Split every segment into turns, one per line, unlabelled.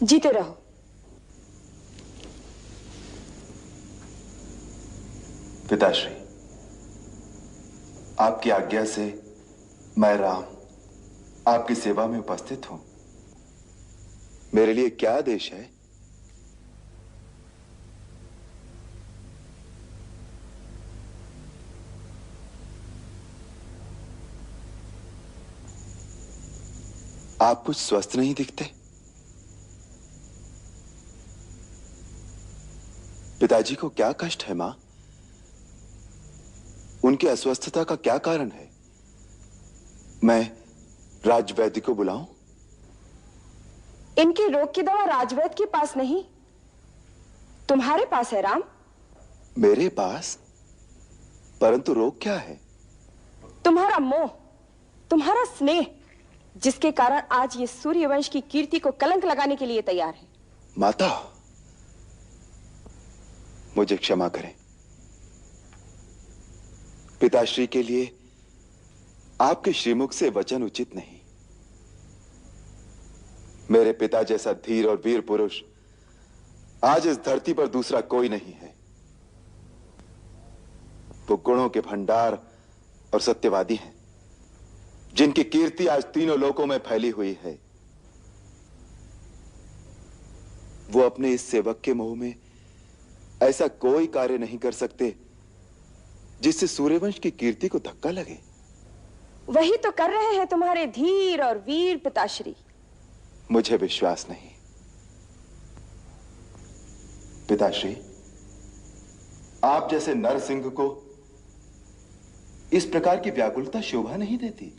जीते रहो।
पिताश्री, आपकी आज्ञा से मैं राम आपकी सेवा में उपस्थित हूं। मेरे लिए क्या आदेश है? आप कुछ स्वस्थ नहीं दिखते। पिताजी को क्या कष्ट है मां? उनकी अस्वस्थता का क्या कारण है? मैं राजवैद्य को बुलाऊं?
इनके रोग की दवा राजवैद्य के पास नहीं, तुम्हारे पास है राम।
मेरे पास? परंतु रोग क्या है?
तुम्हारा मोह, तुम्हारा स्नेह, जिसके कारण आज ये सूर्यवंश की कीर्ति को कलंक लगाने के लिए तैयार है।
माता, मुझे क्षमा करें। पिताश्री के लिए आपके श्रीमुख से वचन उचित नहीं। मेरे पिता जैसा धीर और वीर पुरुष आज इस धरती पर दूसरा कोई नहीं है। वो गुणों के भंडार और सत्यवादी हैं, जिनकी कीर्ति आज तीनों लोकों में फैली हुई है। वो अपने इस सेवक के मोह में ऐसा कोई कार्य नहीं कर सकते जिससे सूर्यवंश की कीर्ति को धक्का लगे।
वही तो कर रहे हैं तुम्हारे धीर और वीर पिताश्री।
मुझे विश्वास नहीं। पिताश्री, आप जैसे नरसिंह को इस प्रकार की व्याकुलता शोभा नहीं देती।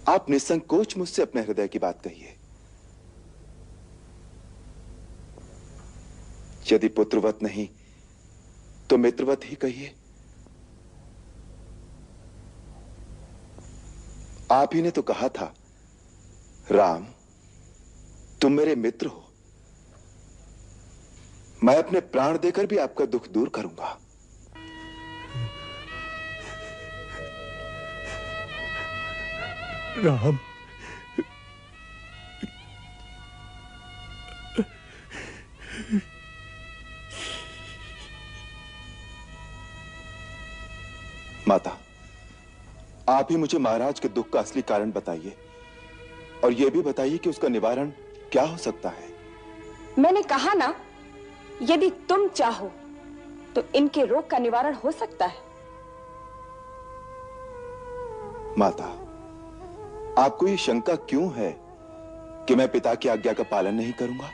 आप निसंकोच मुझसे अपने हृदय की बात कहिए। यदि पुत्रवत नहीं तो मित्रवत ही कहिए। आप ही ने तो कहा था, राम तुम मेरे मित्र हो, मैं अपने प्राण देकर भी आपका दुख दूर करूंगा।
राम,
माता, आप ही मुझे महाराज के दुख का असली कारण बताइए, और यह भी बताइए कि उसका निवारण क्या हो सकता है।
मैंने कहा ना, यदि तुम चाहो तो इनके रोग का निवारण हो सकता है।
माता, आपको ये शंका क्यों है कि मैं पिता की आज्ञा का पालन नहीं करूंगा?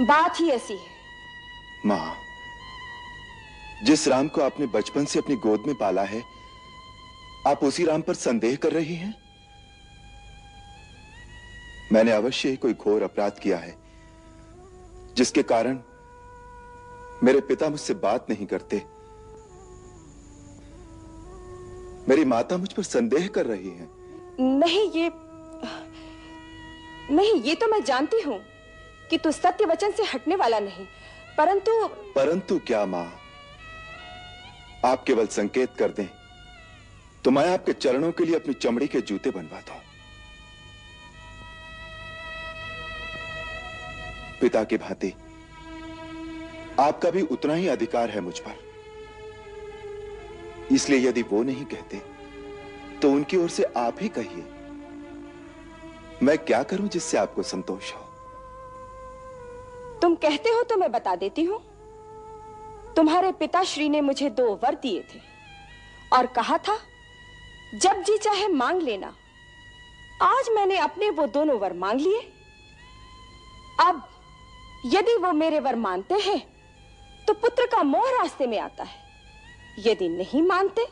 बात ही ऐसी है।
मां, जिस राम को आपने बचपन से अपनी गोद में पाला है, आप उसी राम पर संदेह कर रही हैं? मैंने अवश्य ही कोई घोर अपराध किया है, जिसके कारण मेरे पिता मुझसे बात नहीं करते। मेरी माता मुझ पर संदेह कर रही है।
नहीं, ये तो मैं जानती हूं कि तू सत्य वचन से हटने वाला नहीं, परंतु
क्या मां? आप केवल संकेत कर दें तो मैं आपके चरणों के लिए अपनी चमड़ी के जूते बनवाता हूं। पिता की भांति आपका भी उतना ही अधिकार है मुझ पर, इसलिए यदि वो नहीं कहते तो उनकी ओर से आप ही कहिए। मैं क्या करूं जिससे आपको संतोष हो?
तुम कहते हो तो मैं बता देती हूं। तुम्हारे पिताश्री ने मुझे 2 वर दिए थे और कहा था, जब जी चाहे मांग लेना। आज मैंने अपने वो दोनों वर मांग लिए। अब यदि वो मेरे वर मानते हैं तो पुत्र का मोह रास्ते में आता है, यदि नहीं मानते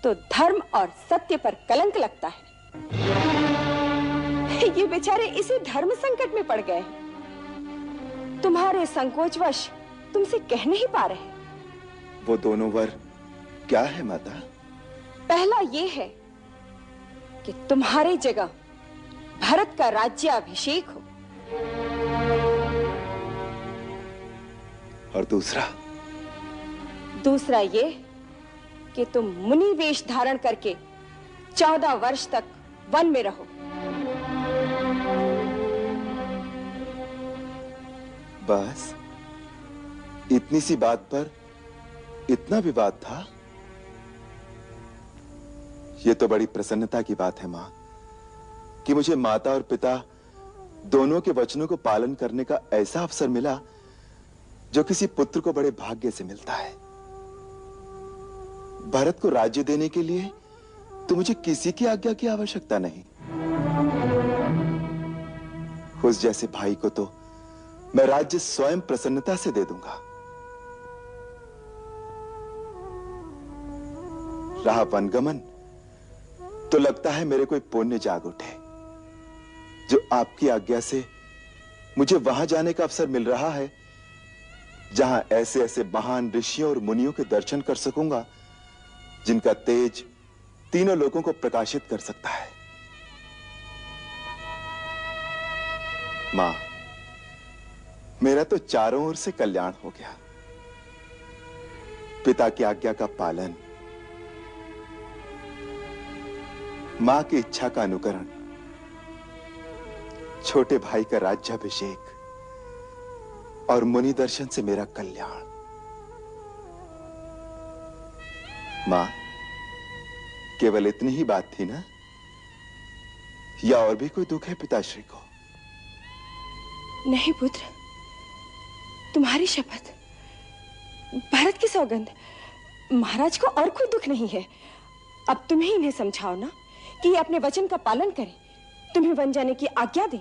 तो धर्म और सत्य पर कलंक लगता है। ये बेचारे इसी धर्म संकट में पड़ गए हैं। तुम्हारे संकोचवश तुमसे कह नहीं पा रहे।
वो दोनों वर क्या है माता?
पहला ये है कि तुम्हारी जगह भरत का राज्याभिषेक हो,
और
दूसरा ये कि तुम मुनि वेश धारण करके 14 वर्ष तक वन में रहो।
बस इतनी सी बात पर इतना विवाद था? यह तो बड़ी प्रसन्नता की बात है मां, कि मुझे माता और पिता दोनों के वचनों को पालन करने का ऐसा अवसर मिला जो किसी पुत्र को बड़े भाग्य से मिलता है। भरत को राज्य देने के लिए तो मुझे किसी की आज्ञा की आवश्यकता नहीं। उस जैसे भाई को तो मैं राज्य स्वयं प्रसन्नता से दे दूंगा। रहा वनगमन, तो लगता है मेरे कोई पुण्य जाग उठे, जो आपकी आज्ञा से मुझे वहां जाने का अवसर मिल रहा है, जहां ऐसे ऐसे महान ऋषियों और मुनियों के दर्शन कर सकूंगा जिनका तेज तीनों लोगों को प्रकाशित कर सकता है। मां, मेरा तो चारों ओर से कल्याण हो गया। पिता की आज्ञा का पालन, मां की इच्छा का अनुकरण, छोटे भाई का राज्याभिषेक और मुनि दर्शन से मेरा कल्याण। मां, केवल इतनी ही बात थी ना, या और भी कोई दुख है पिताश्री को?
नहीं पुत्र, तुम्हारी शपथ, भरत की सौगंध, महाराज को और कोई दुख नहीं है। अब तुम ही इन्हें समझाओ ना कि ये अपने वचन का पालन करें, तुम्हें वन जाने की आज्ञा दें,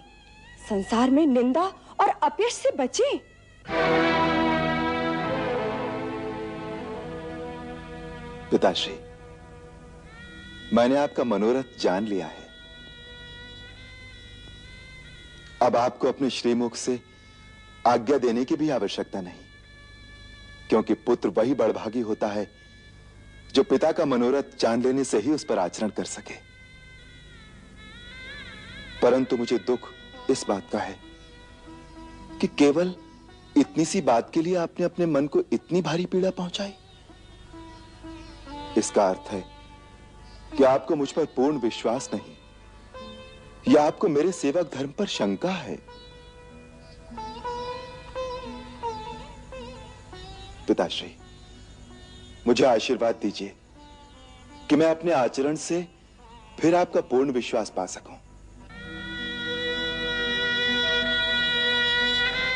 संसार में निंदा और अपयश से बचे।
पिताश्री, मैंने आपका मनोरथ जान लिया है। अब आपको अपने श्रीमुख से आज्ञा देने की भी आवश्यकता नहीं, क्योंकि पुत्र वही बड़भागी होता है जो पिता का मनोरथ जान लेने से ही उस पर आचरण कर सके। परंतु मुझे दुख इस बात का है कि केवल इतनी सी बात के लिए आपने अपने मन को इतनी भारी पीड़ा पहुंचाई। इसका अर्थ है कि आपको मुझ पर पूर्ण विश्वास नहीं, या आपको मेरे सेवक धर्म पर शंका है। पिताश्री, मुझे आशीर्वाद दीजिए कि मैं अपने आचरण से फिर आपका पूर्ण विश्वास पा सकूं।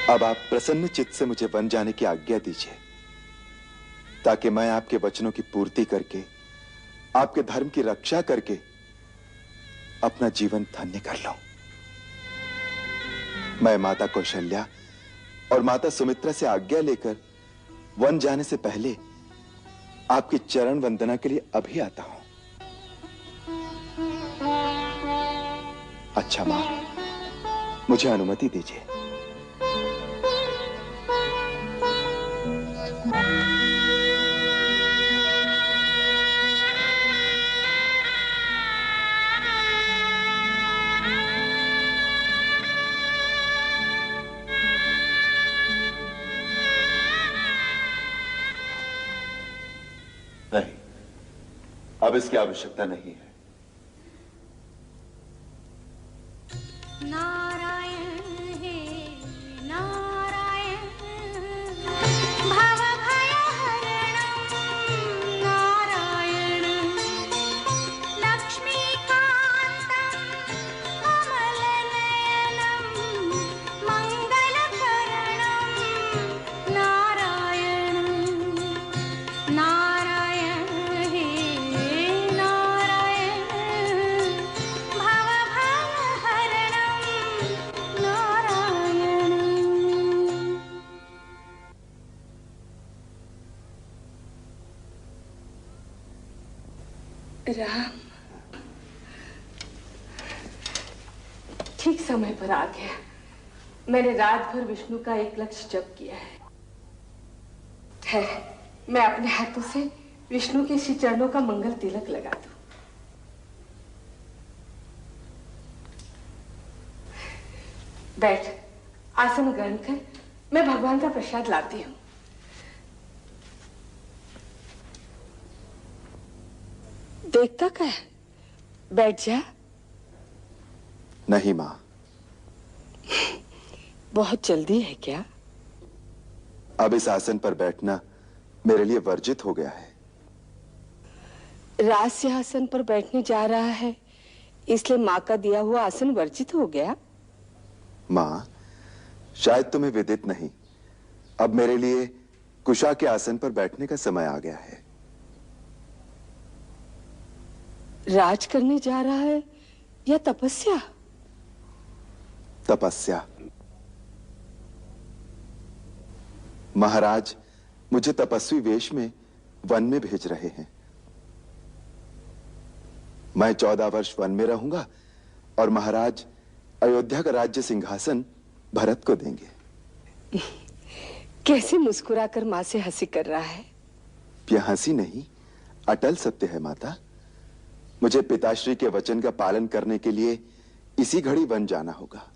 अब आप प्रसन्न चित्त से मुझे वन जाने की आज्ञा दीजिए, ताकि मैं आपके वचनों की पूर्ति करके, आपके धर्म की रक्षा करके अपना जीवन धन्य कर लूं। मैं माता कौशल्या और माता सुमित्रा से आज्ञा लेकर वन जाने से पहले आपकी चरण वंदना के लिए अभी आता हूं। अच्छा मां, मुझे अनुमति दीजिए। नहीं, अब इसकी आवश्यकता नहीं है।
नारायण हे नारायण, भव भय हरणं नारायण, लक्ष्मीकान्तं कमलनयनं मंगलकरणं नारायण। नारायण हे नारायण, भव भय हरणं नारायण।
राम, ठीक समय पर आ गया। मैंने रात भर विष्णु का एक लक्ष्य जप किया है। मैं अपने हाथों से विष्णु के श्री चरणों का मंगल तिलक लगा दूं। बैठ, आसन ग्रहण कर, मैं भगवान का प्रसाद लाती हूँ। देखता क्या है? बैठ जा।
नहीं मां।
बहुत जल्दी है क्या?
अब इस आसन पर बैठना मेरे लिए वर्जित हो गया है।
राज सिंहासन पर बैठने जा रहा है, इसलिए माँ का दिया हुआ आसन वर्जित हो गया?
मां, शायद तुम्हें विदित नहीं, अब मेरे लिए कुशा के आसन पर बैठने का समय आ गया है।
राज करने जा रहा है या तपस्या?
तपस्या। महाराज मुझे तपस्वी वेश में वन में भेज रहे हैं। मैं 14 वर्ष वन में रहूंगा और महाराज अयोध्या का राज्य सिंहासन भरत को देंगे।
कैसे मुस्कुराकर माँ से हंसी कर रहा है?
यह हंसी नहीं, अटल सत्य है माता। मुझे पिताश्री के वचन का पालन करने के लिए इसी घड़ी वन जाना होगा।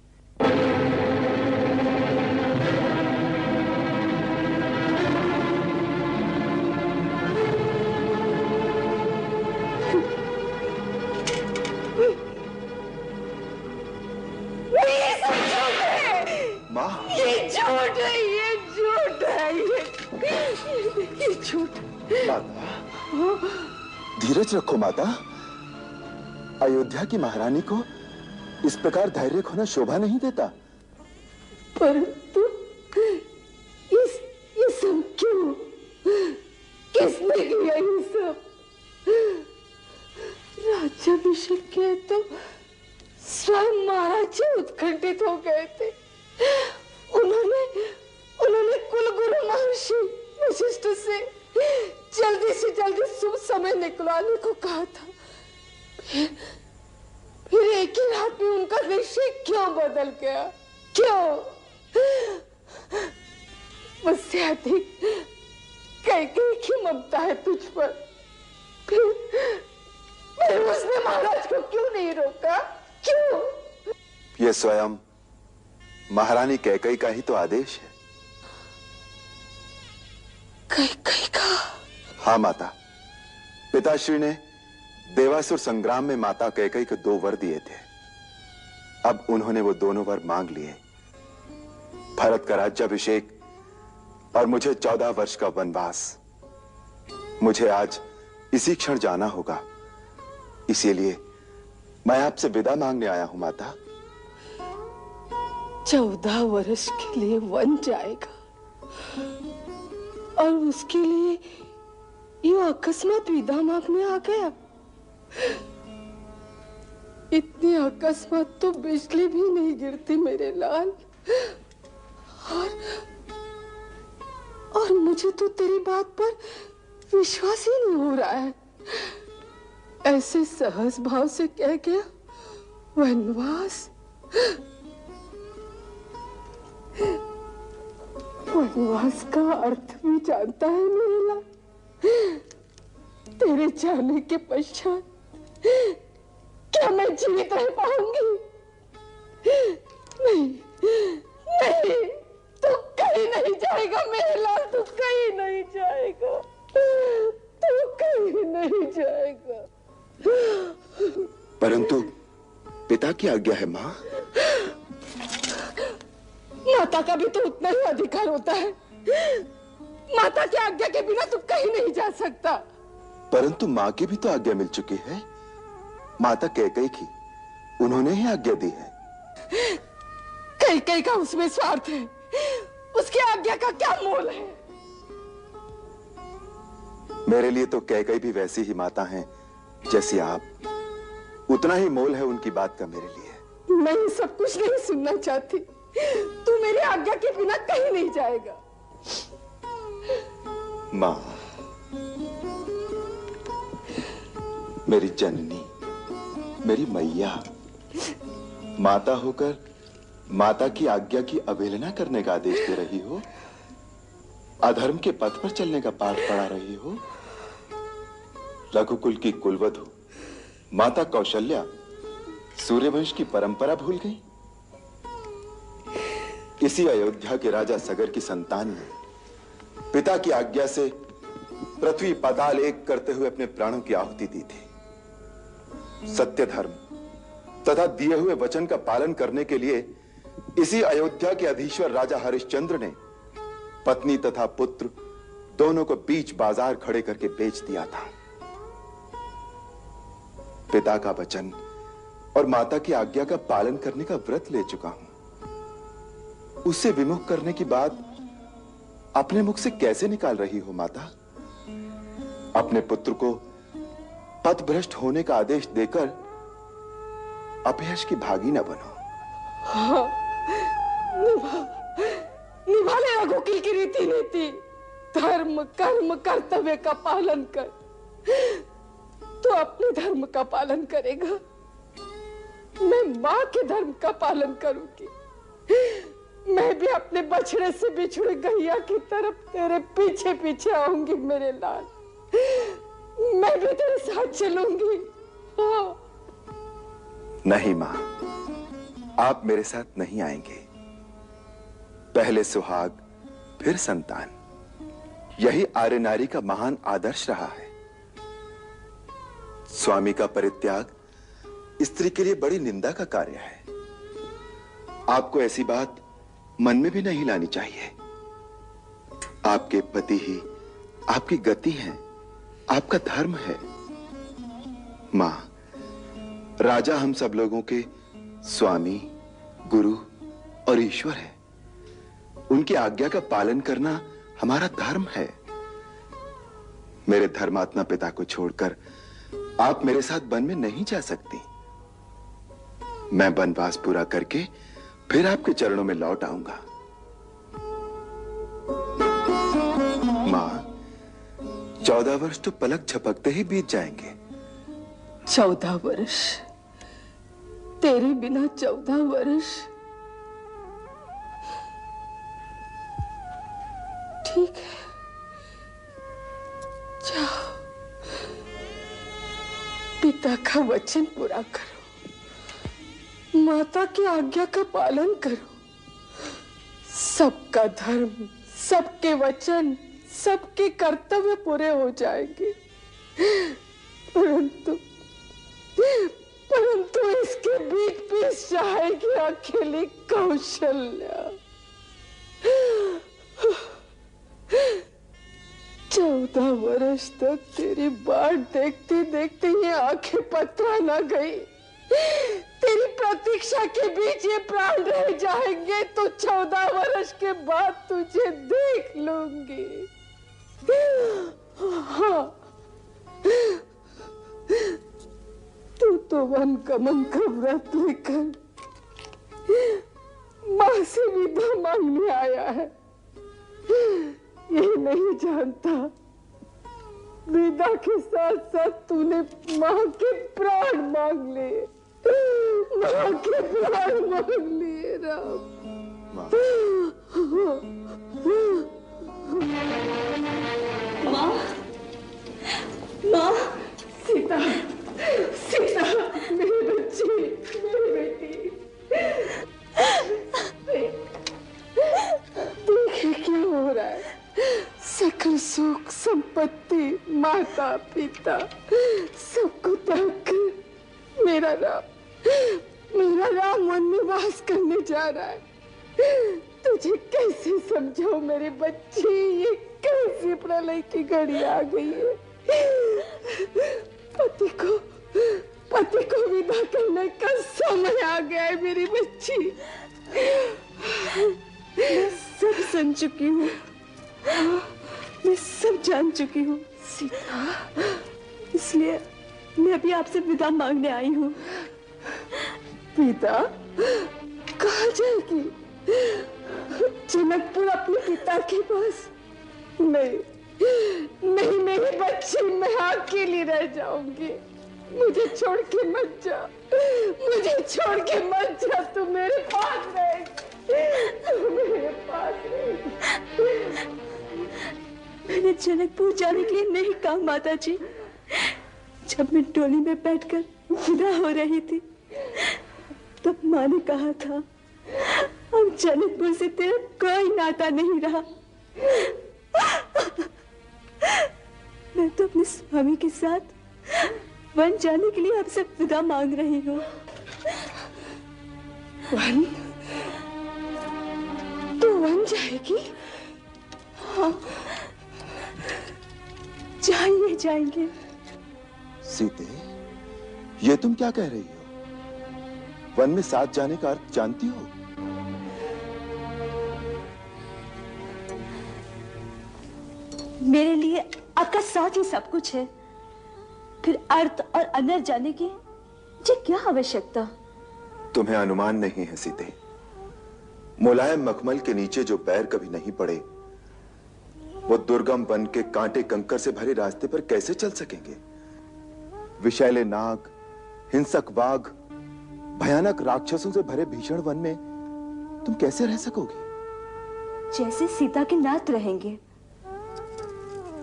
माँ,
ये झूठ है, ये झूठ है, ये झूठ।
माता, धीरज रखो माता। अयोध्या की महारानी को इस प्रकार धैर्य खोना शोभा नहीं देता।
परंतु ये सब क्यों? किसने किया ये सब? राज्याभिषेक के तो स्वयं महाराज जी उत्कंठित हो गए थे। उन्होंने कुलगुरु महर्षि वशिष्ठ से जल्दी से जल्दी शुभ समय निकलवाने को कहा था। फिर एक ही रात में उनका निश्चय क्यों बदल गया? क्यों? मुझसे अधिक कैकेयी की ममता है तुझ पर। फिर उसने महाराज को क्यों नहीं रोका? क्यों?
यह स्वयं महारानी कैकेयी का ही तो आदेश है।
कैकेयी का?
हाँ माता, पिताश्री ने देवासुर संग्राम में माता कैकेयी को 2 वर दिए थे। अब उन्होंने वो दोनों वर मांग लिए, भरत का राज्याभिषेक और मुझे 14 वर्ष का वनवास। मुझे आज इसी क्षण जाना होगा, इसीलिए मैं आपसे विदा मांगने आया हूं माता।
14 वर्ष के लिए वन जाएगा और उसके लिए ये अकस्मात विदा मांगने आ गया? इतनी अकस्मात तो बिजली भी नहीं गिरती मेरे लाल। और मुझे तो तेरी बात पर विश्वास ही नहीं हो रहा है। ऐसे सहज भाव से कह गया वनवास। वनवास का अर्थ भी जानता है मेरे लाल। तेरे जाने के पश्चात क्या मैं जीवित रह पाऊंगी? नहीं, नहीं, तू कहीं नहीं जाएगा मेरे लाल, तू कहीं नहीं जाएगा, तू कहीं नहीं जाएगा।
परंतु पिता की आज्ञा है मां।
माता का भी तो उतना ही अधिकार होता है। माता की आज्ञा के बिना तू कहीं नहीं जा सकता।
परंतु मां की भी तो आज्ञा मिल चुकी है, माता कैकेयी की। उन्होंने ही आज्ञा दी है।
कैकेयी का उसमें स्वार्थ है, उसकी आज्ञा का क्या मोल है?
मेरे लिए तो कैकेयी भी वैसी ही माता हैं जैसी आप। उतना ही मोल है उनकी बात का मेरे लिए।
मैं ये सब कुछ नहीं सुनना चाहती। तू मेरी आज्ञा के बिना कहीं नहीं जाएगा।
मां, मेरी जननी, मेरी मैया, माता होकर माता की आज्ञा की अवहेलना करने का आदेश दे रही हो, अधर्म के पथ पर चलने का पाठ पढ़ा रही हो। रघुकुल की कुलवधु माता कौशल्या सूर्यवंश की परंपरा भूल गई। इसी अयोध्या के राजा सगर की संतान ने पिता की आज्ञा से पृथ्वी पाताल एक करते हुए अपने प्राणों की आहुति दी थी। सत्य धर्म, तथा दिए हुए वचन का पालन करने के लिए इसी अयोध्या के अधीश्वर राजा हरिश्चंद्र ने पत्नी तथा पुत्र दोनों को बीच बाजार खड़े करके बेच दिया था। पिता का वचन और माता की आज्ञा का पालन करने का व्रत ले चुका हूं। उससे विमुख करने की बात अपने मुख से कैसे निकाल रही हो माता? अपने पुत्र को पथभ्रष्ट होने का आदेश देकर अपयश की भागी न बनो।
हाँ, निभा ले रघुकुल की रीति नीति, धर्म कर्म कर्तव्य का पालन कर। तो अपने धर्म का पालन करेगा, मैं मां के धर्म का पालन करूंगी। मैं भी अपने बछड़े से बिछुड़े गैया की तरफ तेरे पीछे पीछे आऊंगी मेरे लाल। मैं भी तेरे साथ चलूंगी। हाँ।
नहीं मां, आप मेरे साथ नहीं आएंगे। पहले सुहाग फिर संतान, यही आर्य नारी का महान आदर्श रहा है। स्वामी का परित्याग स्त्री के लिए बड़ी निंदा का कार्य है। आपको ऐसी बात मन में भी नहीं लानी चाहिए। आपके पति ही आपकी गति है, आपका धर्म है। मां, राजा हम सब लोगों के स्वामी, गुरु और ईश्वर है। उनकी आज्ञा का पालन करना हमारा धर्म है। मेरे धर्मात्मा पिता को छोड़कर आप मेरे साथ वन में नहीं जा सकती। मैं वनवास पूरा करके फिर आपके चरणों में लौट आऊंगा। मां, 14 वर्ष तो पलक झपकते ही बीत जाएंगे।
14 वर्ष? तेरे बिना 14 वर्ष? ठीक है, जाओ, पिता का वचन पूरा करो, माता की आज्ञा का पालन करो। सबका धर्म, सबके वचन, सबके कर्तव्य पूरे हो जाएंगे। परंतु इसके बीच बीच जाएगी अकेली कौशल्या। 14 वर्ष तक तेरी बाट देखते देखते ये आंखें पतरा न गई। तेरी प्रतीक्षा के बीच ये प्राण रह जाएंगे तो 14 वर्ष के बाद तुझे देख लूंगी। हाँ, तू तो वन गमन का व्रत लेकर मां से विदा मांगने आया है। ये नहीं जानता, विदा के साथ साथ तूने मां के प्राण मांग लिए। मां के प्राण मांग लिए राम।
मां, मां,
सीता, सीता, मेरी बच्ची, मेरी बेटी। देखिए क्या हो रहा है। सकल सुख संपत्ति, माता पिता सबको त्याग कर मेरा राम वन में वास करने जा रहा है। तुझे कैसे समझाऊं मेरी बच्ची, ये कैसी प्रलय की घड़ी आ गई है। पति को विदा करने का समय आ गया है मेरी बच्ची।
मैं सब सुन चुकी हूँ, मैं सब जान चुकी हूँ
सीता,
इसलिए मैं भी आपसे विदा मांगने आई हूँ।
पिता कहाँ जाएगी? जनकपुर अपने पिता के पास? नहीं, नहीं मेरी बच्ची, मैं अकेली रह जाऊंगी। मुझे छोड़ के मत जा, मुझे छोड़ के मत जा। तू मेरे पास रहेगी, तू मेरे पास रहेगी।
मैंने जनकपुर जाने के लिए नहीं कहा माता जी। जब मैं डोली में बैठकर विदा हो रही थी तब माँ ने कहा था, अब जनकपुर से तेरा कोई नाता नहीं रहा। मैं तो अपने स्वामी के साथ वन जाने के लिए आपसे विदा मांग रही हूँ।
वन? तू वन जाएगी?
हाँ, जाएंगे जाएंगे।
सीते, ये तुम क्या कह रही हो? वन में साथ जाने का अर्थ जानती हो?
मेरे लिए आपका साथ ही सब कुछ है, फिर अर्थ और अंदर जाने की मुझे क्या आवश्यकता?
तुम्हें अनुमान नहीं है सीते। मुलायम मखमल के नीचे जो पैर कभी नहीं पड़े, वो दुर्गम वन के कांटे कंकर से भरे रास्ते पर कैसे चल सकेंगे? विषैले नाग, हिंसक बाघ, भयानक राक्षसों से भरे भीषण वन में तुम कैसे रह सकोगी?
जैसे सीता के नाथ रहेंगे,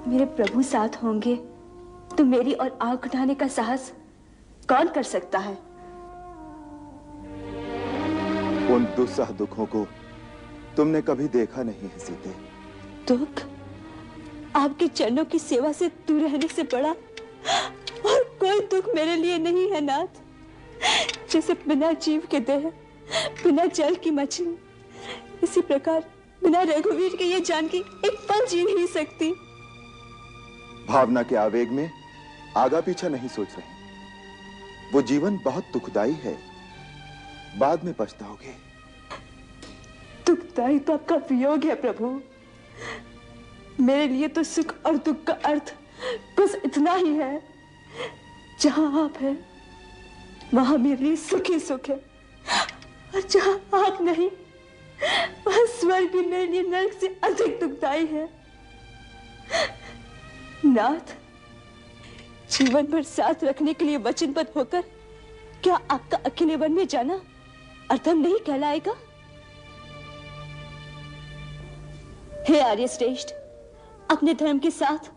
मेरे प्रभु साथ होंगे, तो मेरी और आंख उठाने का साहस कौन कर सकता है?
उन दुस्सह दुखों को तुमने कभी देखा नहीं है सीते।
दुख आपके चरणों की सेवा से दूर रहने से बड़ा और कोई दुख मेरे लिए नहीं है नाथ। जैसे बिना जीव के देह, बिना जल की मछली, इसी प्रकार बिना रघुवीर के ये जानकी एक पल जी नहीं सकती।
भावना के आवेग में आगा पीछा नहीं सोच रहे। वो जीवन बहुत दुखदाई है, बाद में पछताओगे।
दुखदाई तो आपका वियोग है प्रभु। मेरे लिए तो सुख और दुख का अर्थ बस इतना ही है, जहां आप हैं वहां मेरे लिए सुख ही सुख है, और जहां आप नहीं वहां स्वर्ग भी मेरे लिए नरक से अधिक दुखदाई है। नाथ, जीवन भर साथ रखने के लिए वचनबद्ध होकर क्या आपका अकेले वन में जाना अर्थम नहीं कहलाएगा? हे आर्य श्रेष्ठ, अपने धर्म के साथ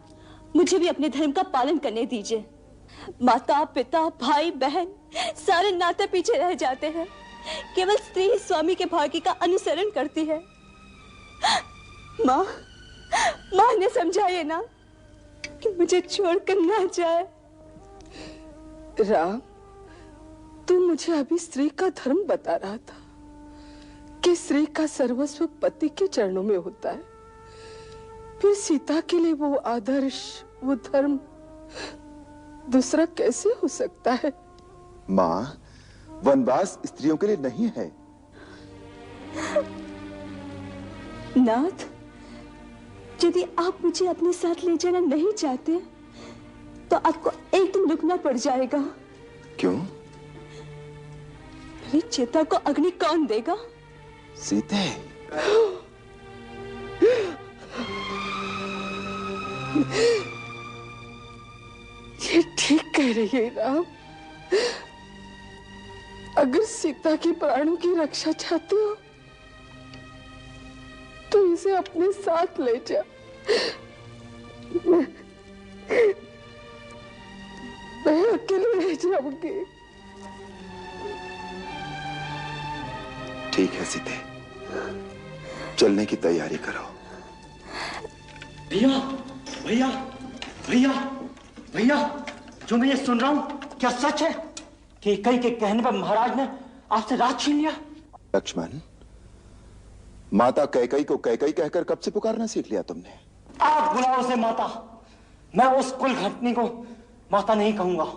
मुझे भी अपने धर्म का पालन करने दीजिए। माता पिता भाई बहन सारे नाते पीछे रह जाते हैं, केवल स्त्री ही स्वामी के भाग्य का अनुसरण करती है। माँ ने समझाइए ना कि मुझे छोड़कर ना जाए।
राम, तू मुझे अभी स्त्री का धर्म बता रहा था कि स्त्री का सर्वस्व पति के चरणों में होता है। फिर सीता के लिए वो आदर्श, वो धर्म दूसरा कैसे हो सकता है?
मां, वनवास स्त्रियों के लिए नहीं है।
नाथ, यदि आप मुझे अपने साथ ले जाना नहीं चाहते तो आपको एक दिन रुकना पड़ जाएगा।
क्यों?
मेरी चिता को अग्नि कौन देगा?
सीते,
ये ठीक कह रही है राम। अगर सीता के प्राणों की रक्षा चाहते हो तो इसे अपने साथ ले जा। मैं अकेले रह जाऊंगी।
ठीक है सीते, चलने की तैयारी करो।
भैया भैया भैया भैया, जो मैं ये सुन रहा हूं क्या सच है कि कई के कहने पर महाराज ने आपसे राज छीन लिया?
लक्ष्मण, माता कैकई को कैकई कहकर कब से पुकारना सीख लिया तुमने?
आप बुलाओ उसे माता। मैं उस कुल घटनी को माता नहीं कहूंगा,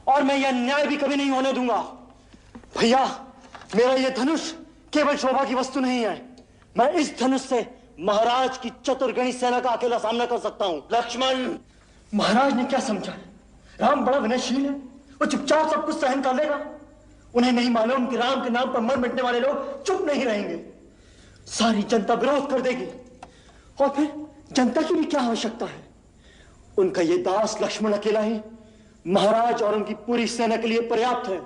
और मैं यह न्याय भी कभी नहीं होने दूंगा। भैया, मेरा यह धनुष केवल शोभा की वस्तु नहीं है। मैं इस धनुष से महाराज की चतुर्गणी सेना का अकेला सामना कर सकता हूं। लक्ष्मण, महाराज ने क्या समझा? राम बड़ा विनयशील है, वो चुपचाप सब कुछ सहन कर लेगा। उन्हें नहीं मालूम कि राम के नाम पर मर मिटने वाले लोग चुप नहीं रहेंगे। सारी जनता विरोध कर देगी, और फिर जनता की भी क्या आवश्यकता है? उनका ये दास लक्ष्मण अकेला ही महाराज और उनकी पूरी सेना के लिए पर्याप्त है।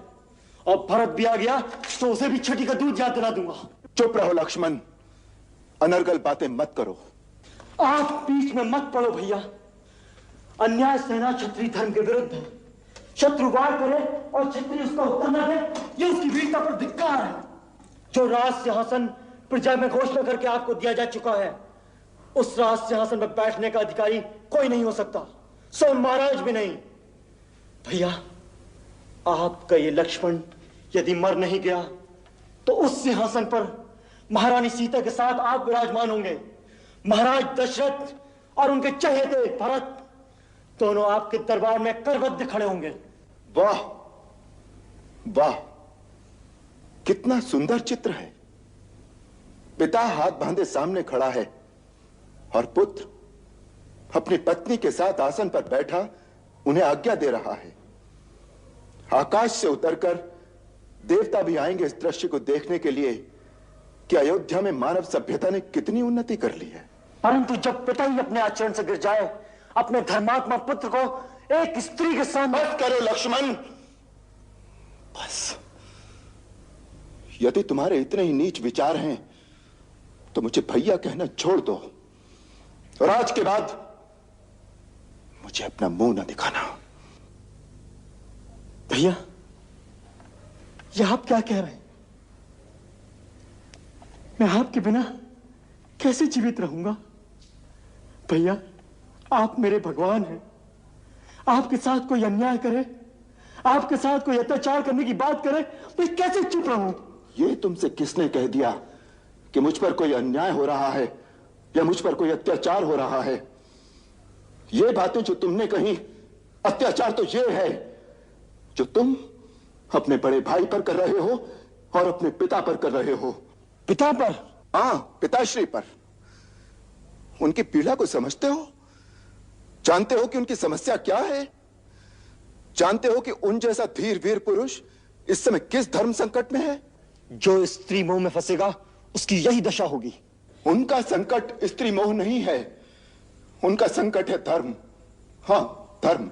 और भरत भी आ गया तो उसे भी छठी का दूध याद दिला दूंगा।
चुप रहो लक्ष्मण, अनर्गल बातें मत करो।
आप बीच में मत पड़ो भैया। अन्याय सेना क्षत्रिय धर्म के विरुद्ध है। शत्रु वार करे और क्षत्रिय उसका उत्तर न दे, ये उसकी वीरता पर धिक्कार है। जो राज सिंहासन प्रजा में घोषणा करके आपको दिया जा चुका है, उस राज सिंहासन पर बैठने का अधिकारी कोई नहीं हो सकता, सो महाराज भी नहीं। भैया, आपका ये लक्ष्मण यदि मर नहीं गया तो उस सिंहासन पर महारानी सीता के साथ आप विराजमान होंगे। महाराज दशरथ और उनके चहेते भरत दोनों आपके दरबार में करबद्ध खड़े होंगे।
वाह वाह, कितना सुंदर चित्र है। पिता हाथ बांधे सामने खड़ा है और पुत्र अपनी पत्नी के साथ आसन पर बैठा उन्हें आज्ञा दे रहा है। आकाश से उतरकर देवता भी आएंगे इस दृश्य को देखने के लिए कि अयोध्या में मानव सभ्यता ने कितनी उन्नति कर ली है।
परंतु जब पिता ही अपने आचरण से गिर जाए, अपने धर्मात्मा पुत्र को एक स्त्री के सामने।
बस करो लक्ष्मण, बस। यदि तुम्हारे इतने ही नीच विचार हैं तो मुझे भैया कहना छोड़ दो और आज के बाद मुझे अपना मुंह न दिखाना।
भैया, यह आप क्या कह रहे हैं? मैं आपके बिना कैसे जीवित रहूंगा? भैया, आप मेरे भगवान हैं। आपके साथ कोई अन्याय करे, आपके साथ कोई अत्याचार करने की बात करे, मैं कैसे चुप रहूं?
ये तुमसे किसने कह दिया कि मुझ पर कोई अन्याय हो रहा है या मुझ पर कोई अत्याचार हो रहा है? ये बातें जो तुमने कही, अत्याचार तो ये है जो तुम अपने बड़े भाई पर कर रहे हो और अपने पिता पर कर रहे हो।
पिता पर?
हां, पिताश्री पर। उनकी पीड़ा को समझते हो? जानते हो कि उनकी समस्या क्या है? जानते हो कि उन जैसा धीर वीर पुरुष इस समय किस धर्म संकट में है?
जो स्त्री मोह में फंसेगा उसकी यही दशा होगी।
उनका संकट स्त्री मोह नहीं है, उनका संकट है धर्म। हां, धर्म।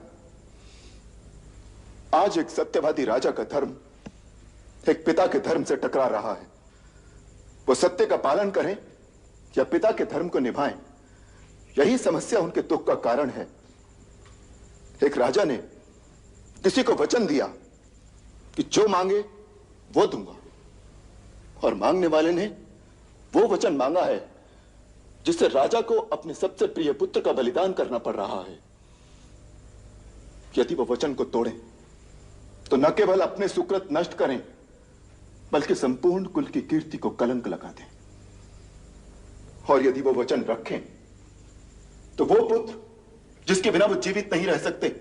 आज एक सत्यवादी राजा का धर्म एक पिता के धर्म से टकरा रहा है। वो सत्य का पालन करें या पिता के धर्म को निभाएं, यही समस्या उनके दुख का कारण है। एक राजा ने किसी को वचन दिया कि जो मांगे वो दूंगा, और मांगने वाले ने वो वचन मांगा है जिससे राजा को अपने सबसे प्रिय पुत्र का बलिदान करना पड़ रहा है। यदि वो वचन को तोड़ें तो न केवल अपने सुकृत नष्ट करें बल्कि संपूर्ण कुल की कीर्ति को कलंक लगा दें। और यदि वो वचन रखें तो वो पुत्र जिसके बिना वो जीवित नहीं रह सकते,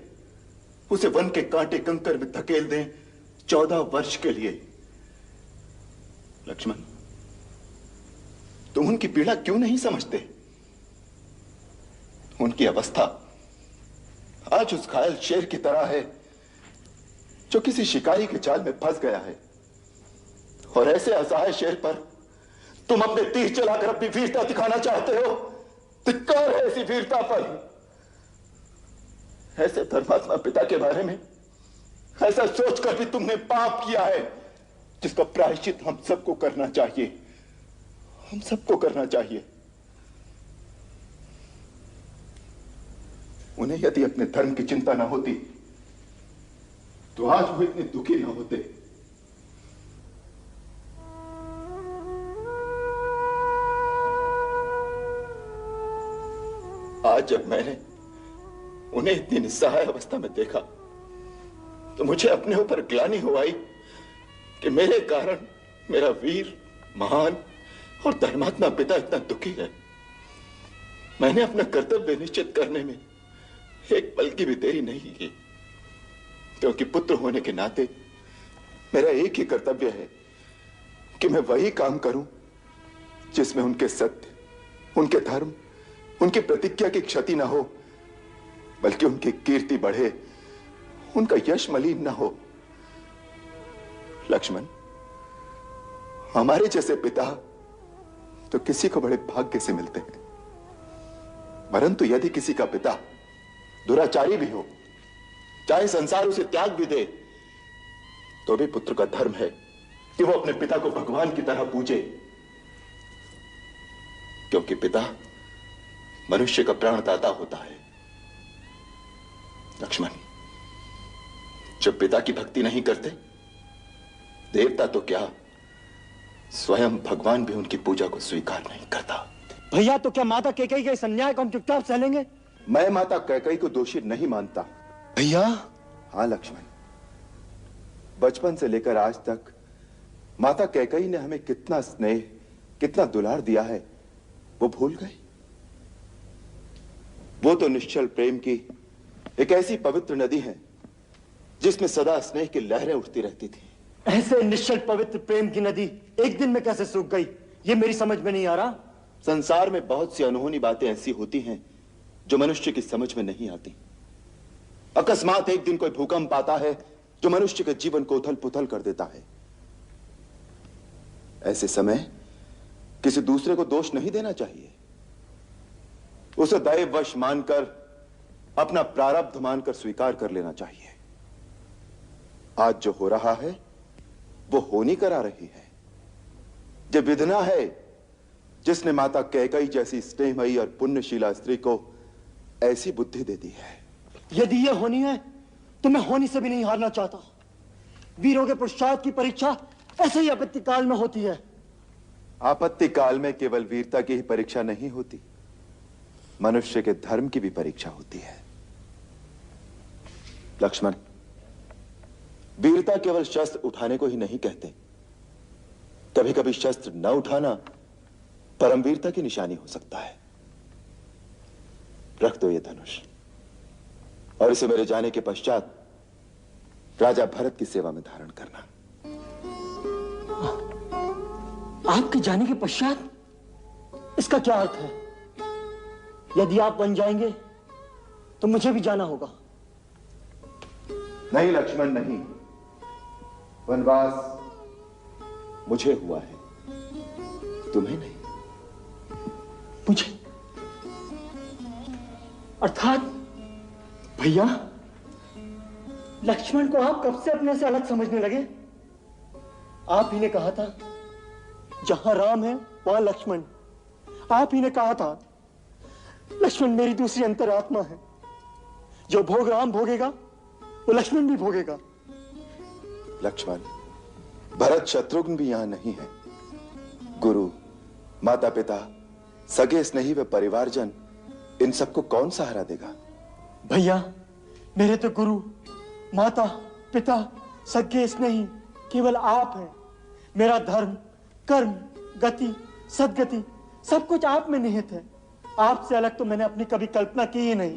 उसे वन के कांटे कंकर में धकेल दें 14 वर्ष के लिए। लक्ष्मण, तुम उनकी पीड़ा क्यों नहीं समझते? उनकी अवस्था आज उस घायल शेर की तरह है जो किसी शिकारी के जाल में फंस गया है, और ऐसे असहाय शेर पर तुम अपने तीर चलाकर अपनी वीरता दिखाना चाहते हो। धिक्कार है ऐसी वीरता पर। ऐसे धर्मात्मा पिता के बारे में ऐसा सोचकर भी तुमने पाप किया है जिसका प्रायश्चित हम सबको करना चाहिए, हम सबको करना चाहिए। उन्हें यदि अपने धर्म की चिंता ना होती तो आज वो इतने दुखी ना होते। आज जब मैंने उन्हें इतनी निस्सहाय अवस्था में देखा तो मुझे अपने ऊपर ग्लानि हो आई कि मेरे कारण मेरा वीर, महान और धर्मात्मा पिता इतना दुखी है। मैंने अपना कर्तव्य निश्चित करने में एक पल की भी देरी नहीं की, क्योंकि पुत्र होने के नाते मेरा एक ही कर्तव्य है कि मैं वही काम करूं जिसमें उनके सत्य, उनके धर्म, उनकी प्रतिज्ञा की क्षति ना हो, बल्कि उनकी कीर्ति बढ़े, उनका यश मलिन ना हो। लक्ष्मण, हमारे जैसे पिता तो किसी को बड़े भाग्य से मिलते हैं, परंतु यदि किसी का पिता दुराचारी भी हो, चाहे संसार उसे त्याग भी दे, तो भी पुत्र का धर्म है कि वो अपने पिता को भगवान की तरह पूजे, क्योंकि पिता मनुष्य का प्राणदाता होता है। लक्ष्मण, जब पिता की भक्ति नहीं करते, देवता तो क्या, स्वयं भगवान भी उनकी पूजा को स्वीकार नहीं करता।
भैया, तो क्या माता कैकेयी के इस अन्याय को हम चुपचाप सह लेंगे?
मैं माता कैकेयी को दोषी नहीं मानता।
भैया?
हाँ लक्ष्मण, बचपन से लेकर आज तक माता कैकेयी ने हमें कितना स्नेह, कितना दुलार दिया है, वो भूल गए? वो तो निश्चल प्रेम की एक ऐसी पवित्र नदी है जिसमें सदा स्नेह की लहरें उठती रहती थी।
ऐसे निश्चल पवित्र प्रेम की नदी एक दिन में कैसे सूख गई, ये मेरी समझ में नहीं आ रहा।
संसार में बहुत सी अनहोनी बातें ऐसी होती हैं जो मनुष्य की समझ में नहीं आती। अकस्मात एक दिन कोई भूकंप आता है जो मनुष्य के जीवन को उथल पुथल कर देता है। ऐसे समय किसी दूसरे को दोष नहीं देना चाहिए, उसे दैववश मानकर, अपना प्रारब्ध मानकर स्वीकार कर लेना चाहिए। आज जो हो रहा है वो होनी करा रही है। ये विधना है जिसने माता कैकेयी जैसी स्नेहमयी और पुण्यशीला स्त्री को ऐसी बुद्धि दे दी है।
यदि यह होनी है तो मैं होनी से भी नहीं हारना चाहता। वीरों के पुरुषार्थ की परीक्षा ऐसे ही आपत्ति काल में होती है।
आपत्ति काल में केवल वीरता की ही परीक्षा नहीं होती, मनुष्य के धर्म की भी परीक्षा होती है। लक्ष्मण, वीरता केवल शस्त्र उठाने को ही नहीं कहते। कभी कभी शस्त्र न उठाना परमवीरता की निशानी हो सकता है। रख दो ये धनुष और इसे मेरे जाने के पश्चात राजा भरत की सेवा में धारण करना।
आपके जाने के पश्चात? इसका क्या अर्थ है? यदि आप बन जाएंगे तो मुझे भी जाना होगा।
नहीं लक्ष्मण, नहीं। वनवास मुझे हुआ है, तुम्हें नहीं।
मुझे? अर्थात भैया, लक्ष्मण को आप कब से अपने से अलग समझने लगे? आप ही ने कहा था जहां राम है वहां लक्ष्मण। आप ही ने कहा था लक्ष्मण मेरी दूसरी अंतरात्मा है। जो भोग राम भोगेगा वो लक्ष्मण भी भोगेगा।
लक्ष्मण, भरत शत्रुघ्न भी यहां नहीं है। गुरु, माता पिता, सगे स्नेही व परिवारजन, इन सबको कौन सहारा देगा?
भैया, मेरे तो गुरु, माता, पिता, सगे स्नेही केवल आप हैं। मेरा धर्म, कर्म, गति, सदगति सब कुछ आप में निहित है। आपसे अलग तो मैंने अपनी कभी कल्पना की ही नहीं।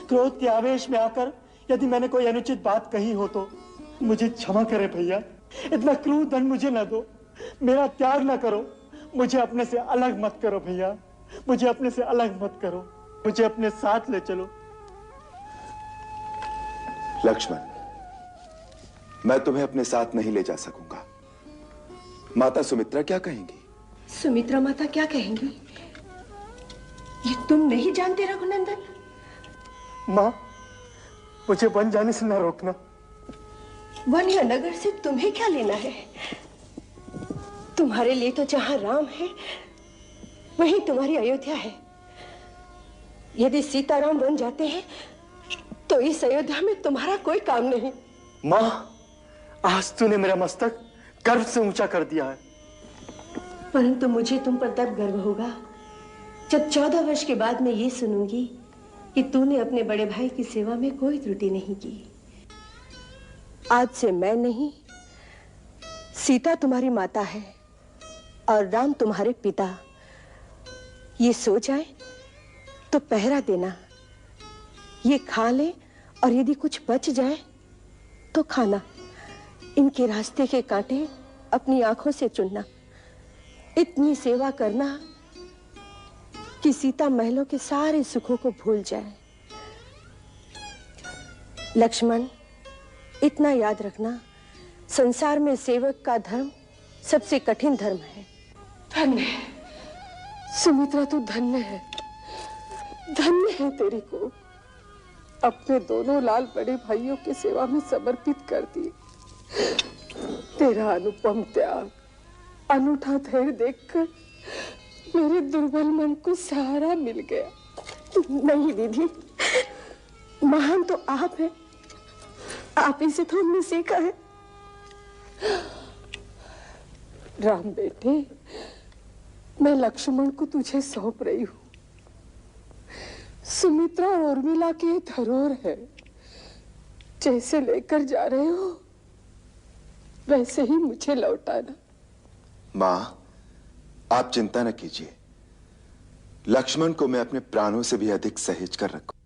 क्रोध के आवेश में आकर यदि मैंने कोई अनुचित बात कही हो तो मुझे क्षमा करे भैया। इतना क्रूर दंड मुझे न दो, मेरा त्याग न करो, मुझे अपने से अलग मत करो भैया, मुझे अपने से अलग मत करो, मुझे अपने साथ ले चलो।
लक्ष्मण, मैं तुम्हें अपने साथ नहीं ले जा सकूंगा। माता सुमित्रा क्या कहेंगी?
सुमित्रा माता क्या कहेंगी ये तुम नहीं जानते रघुनंदन?
माँ, मुझे वन जाने से न रोकना।
वन या नगर से तुम्हें क्या लेना है? तुम्हारे लिए तो जहां राम है वहीं तुम्हारी अयोध्या है। यदि सीताराम वन जाते हैं तो इस अयोध्या में तुम्हारा कोई काम नहीं।
माँ, आज तूने मेरा मस्तक गर्व से ऊंचा कर दिया है।
परंतु मुझे तुम पर तब गर्व होगा जब 14 वर्ष के बाद मैं ये सुनूंगी कि तूने अपने बड़े भाई की सेवा में कोई त्रुटि नहीं की। आज से मैं नहीं, सीता तुम्हारी माता है और राम तुम्हारे पिता। ये सो जाए तो पहरा देना, ये खा ले और यदि कुछ बच जाए तो खाना। इनके रास्ते के कांटे अपनी आंखों से चुनना। इतनी सेवा करना कि सीता महलों के सारे सुखों को भूल जाए। लक्ष्मण, इतना याद रखना, संसार में सेवक का धर्म सबसे कठिन धर्म है। धन्य है सुमित्रा, तू धन्य है, धन्य है तेरी को अपने दोनों लाल बड़े भाइयों की सेवा में समर्पित कर दी। तेरा अनुपम त्याग, अनूठा धैर्य देखकर मेरे दुर्बल मन को सहारा मिल गया। नहीं दीदी, महान तो आप हैं, आप ही से तो हमने सीखा है। राम बेटे, मैं लक्ष्मण को तुझे सौंप रही हूं। सुमित्रा और उर्मिला की धरोहर है, जैसे लेकर जा रहे हो वैसे ही मुझे लौटाना।
मां, आप चिंता न कीजिए। लक्ष्मण को मैं अपने प्राणों से भी अधिक सहेज कर रखूं।